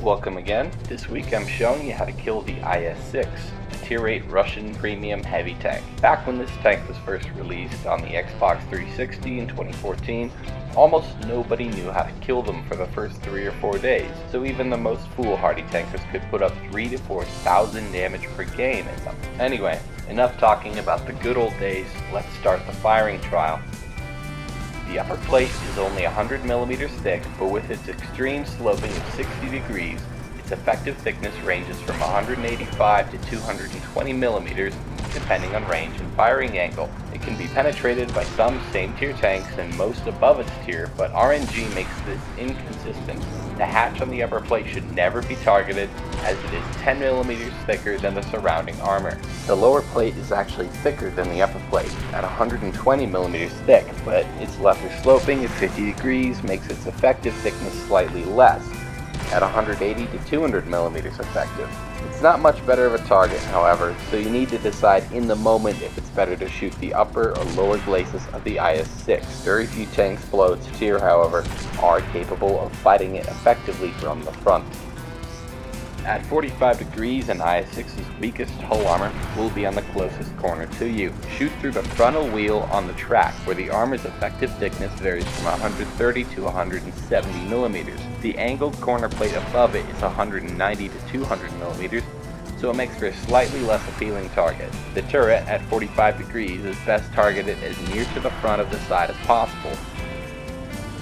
Welcome again. This week I'm showing you how to kill the IS-6, a Tier 8 Russian premium heavy tank. Back when this tank was first released on the Xbox 360 in 2014, almost nobody knew how to kill them for the first 3 or 4 days, so even the most foolhardy tankers could put up 3,000 to 4,000 damage per game in them. Anyway, enough talking about the good old days, let's start the firing trial. The upper plate is only 100 millimeters thick, but with its extreme sloping of 60 degrees, its effective thickness ranges from 185 to 220 millimeters, depending on range and firing angle. It can be penetrated by some same tier tanks and most above its tier, but RNG makes this inconsistent. The hatch on the upper plate should never be targeted, as it is 10 millimeters thicker than the surrounding armor. The lower plate is actually thicker than the upper plate, at 120 millimeters thick, but its lesser sloping at 50 degrees makes its effective thickness slightly less, at 180 to 200 millimeters effective. It's not much better of a target, however, so you need to decide in the moment if it's better to shoot the upper or lower glacis of the IS-6. Very few tanks below its tier, however, are capable of fighting it effectively from the front. At 45 degrees, an IS-6's weakest hull armor will be on the closest corner to you. Shoot through the frontal wheel on the track, where the armor's effective thickness varies from 130 to 170 millimeters. The angled corner plate above it is 190 to 200 millimeters, so it makes for a slightly less appealing target. The turret, at 45 degrees, is best targeted as near to the front of the side as possible,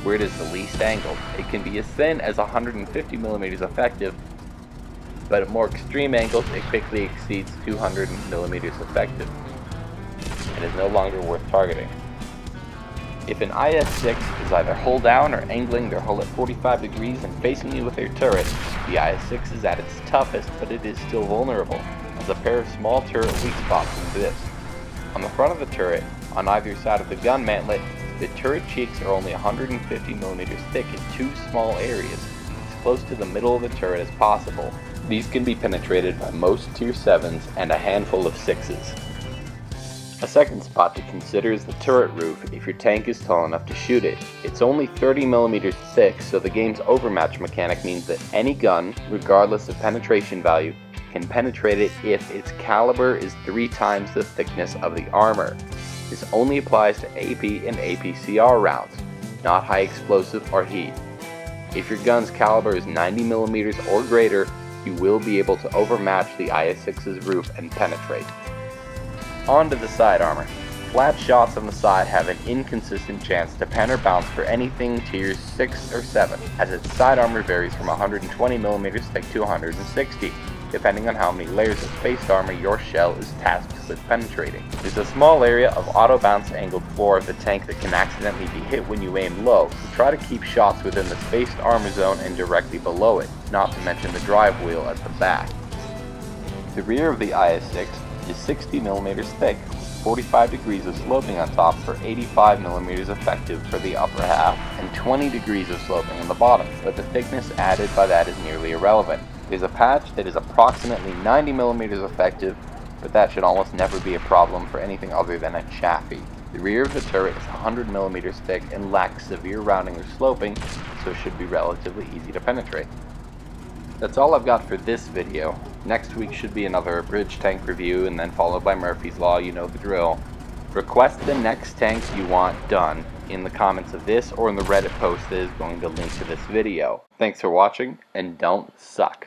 where it is the least angled. It can be as thin as 150 millimeters effective, but at more extreme angles it quickly exceeds 200 millimeters effective and is no longer worth targeting. If an IS-6 is either hull down or angling their hull at 45 degrees and facing you with their turret, the IS-6 is at its toughest, but it is still vulnerable, as a pair of small turret weak spots exist. On the front of the turret, on either side of the gun mantlet, the turret cheeks are only 150 millimeters thick in two small areas, as close to the middle of the turret as possible. These can be penetrated by most Tier 7s and a handful of 6s. A second spot to consider is the turret roof if your tank is tall enough to shoot it. It's only 30 millimeters thick, so the game's overmatch mechanic means that any gun, regardless of penetration value, can penetrate it if its caliber is 3 times the thickness of the armor. This only applies to AP and APCR rounds, not high explosive or heat. If your gun's caliber is 90 millimeters or greater, you will be able to overmatch the IS-6's roof and penetrate. On to the side armor. Flat shots on the side have an inconsistent chance to pen or bounce for anything tiers 6 or 7, as its side armor varies from 120 millimeters thick to 160, depending on how many layers of spaced armor your shell is tasked with penetrating. There's a small area of auto-bounce angled floor of the tank that can accidentally be hit when you aim low, so try to keep shots within the spaced armor zone and directly below it, not to mention the drive wheel at the back. The rear of the IS-6 is 60 millimeters thick, 45 degrees of sloping on top for 85 millimeters effective for the upper half, and 20 degrees of sloping on the bottom, but the thickness added by that is nearly irrelevant. There's a patch that is approximately 90 millimeters effective, but that should almost never be a problem for anything other than a chafee. The rear of the turret is 100 millimeters thick and lacks severe rounding or sloping, so it should be relatively easy to penetrate. That's all I've got for this video. Next week should be another bridge tank review, and then followed by Murphy's Law, you know the drill. Request the next tank you want done in the comments of this or in the Reddit post that is going to link to this video. Thanks for watching, and don't suck.